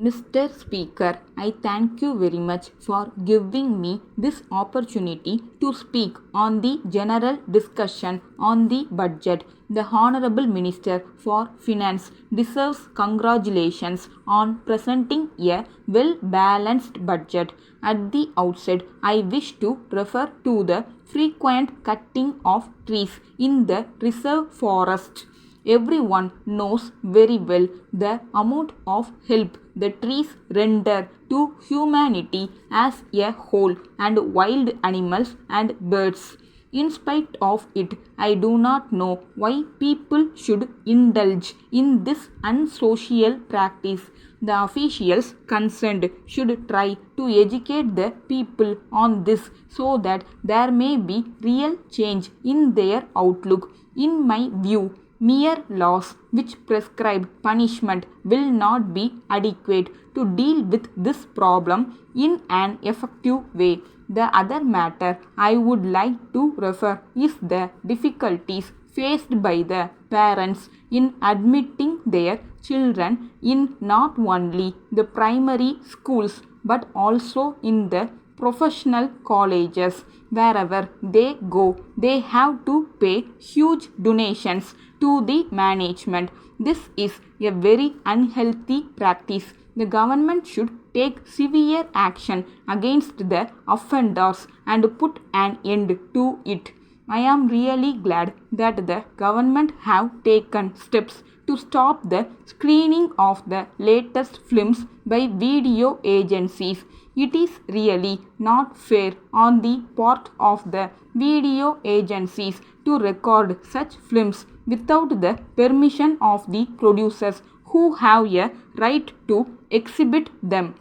Mr. Speaker, I thank you very much for giving me this opportunity to speak on the general discussion on the budget. The Honorable Minister for Finance deserves congratulations on presenting a well balanced budget. At the outset, I wish to refer to the frequent cutting of trees in the reserve forest. Everyone knows very well the amount of help the trees render to humanity as a whole and wild animals and birds. In spite of it, I do not know why people should indulge in this unsocial practice. The officials concerned should try to educate the people on this so that there may be real change in their outlook. In my view, mere laws which prescribe punishment will not be adequate to deal with this problem in an effective way. The other matter I would like to refer is the difficulties faced by the parents in admitting their children in not only the primary schools but also in the professional colleges. Wherever they go, they have to pay huge donations to the management. This is a very unhealthy practice. The government should take severe action against the offenders and put an end to it. I am really glad that the government have taken steps to stop the screening of the latest films by video agencies. It is really not fair on the part of the video agencies to record such films without the permission of the producers who have a right to exhibit them.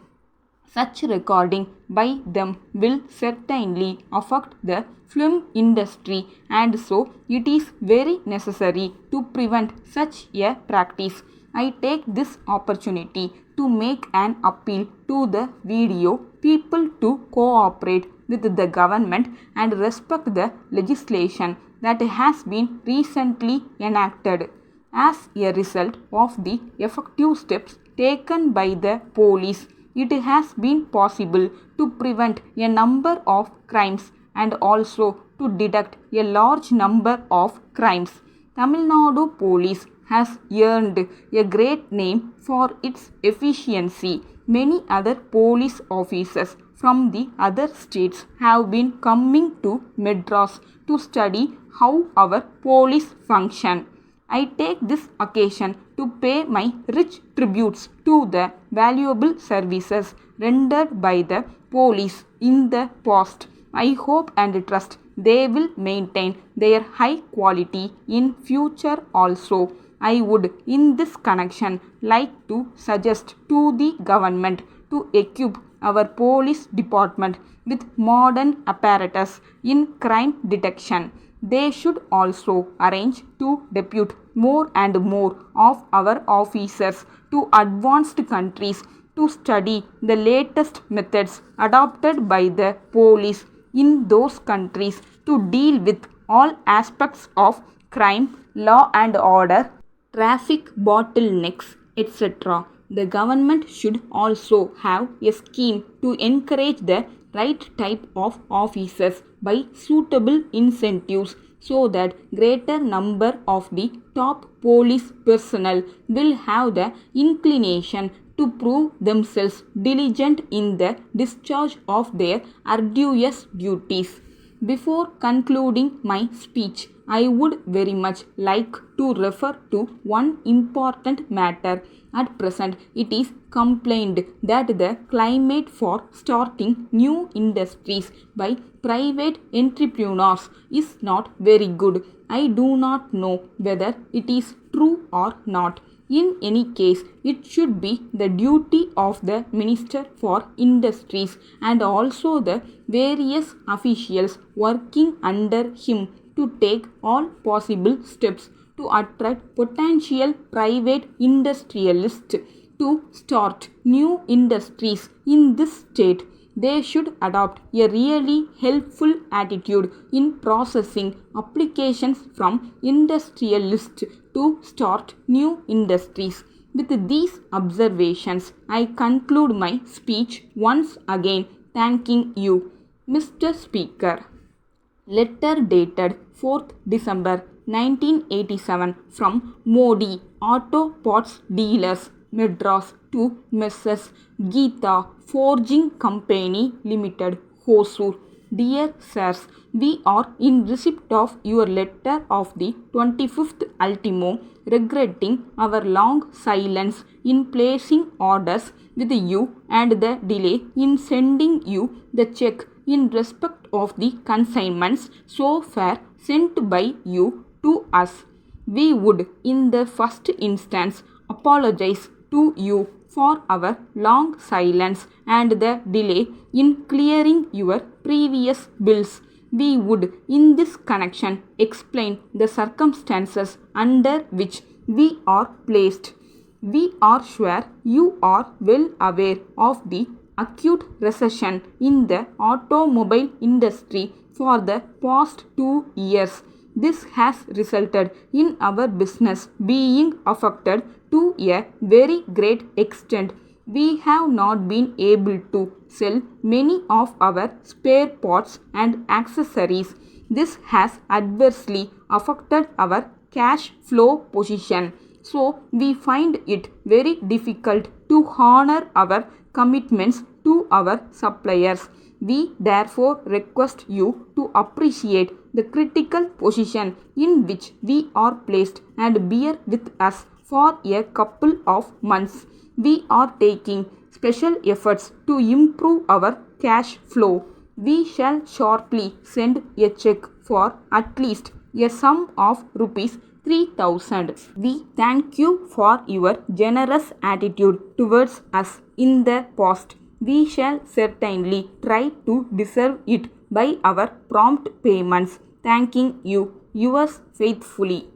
Such recording by them will certainly affect the film industry, and so it is very necessary to prevent such a practice. I take this opportunity to make an appeal to the video people to cooperate with the government and respect the legislation that has been recently enacted. As a result of the effective steps taken by the police, it has been possible to prevent a number of crimes and also to detect a large number of crimes. Tamil Nadu police has earned a great name for its efficiency. Many other police officers from the other states have been coming to Madras to study how our police function. I take this occasion to pay my rich tributes to the valuable services rendered by the police in the past. I hope and trust they will maintain their high quality in future also. I would in this connection like to suggest to the government to equip our police department with modern apparatus in crime detection. They should also arrange to depute more and more of our officers to advanced countries to study the latest methods adopted by the police in those countries to deal with all aspects of crime, law and order, traffic bottlenecks, etc. The government should also have a scheme to encourage the right type of officers by suitable incentives so that greater number of the top police personnel will have the inclination to prove themselves diligent in the discharge of their arduous duties. Before concluding my speech, I would very much like to refer to one important matter. At present, it is complained that the climate for starting new industries by private entrepreneurs is not very good. I do not know whether it is true or not. In any case, it should be the duty of the Minister for Industries and also the various officials working under him to take all possible steps to attract potential private industrialists to start new industries in this state. They should adopt a really helpful attitude in processing applications from industrialists to start new industries. With these observations, I conclude my speech once again thanking you, Mr. Speaker. Letter dated 4th December 1987 from Modi Auto Parts Dealers, Madras to Mrs. Geeta Forging Company Limited, Hosur. Dear Sirs, we are in receipt of your letter of the 25th ultimo, regretting our long silence in placing orders with you and the delay in sending you the check in respect of the consignments so far sent by you to us. We would, in the first instance, apologize to you for our long silence and the delay in clearing your previous bills. We would, in this connection, explain the circumstances under which we are placed. We are sure you are well aware of the acute recession in the automobile industry for the past 2 years. This has resulted in our business being affected to a very great extent. We have not been able to sell many of our spare parts and accessories. This has adversely affected our cash flow position. So, we find it very difficult to honor our commitments to our suppliers. We therefore request you to appreciate the critical position in which we are placed and bear with us for a couple of months. We are taking special efforts to improve our cash flow. We shall shortly send a check for at least a sum of rupees 3,000. We thank you for your generous attitude towards us in the past. We shall certainly try to deserve it by our prompt payments. Thanking you, yours faithfully.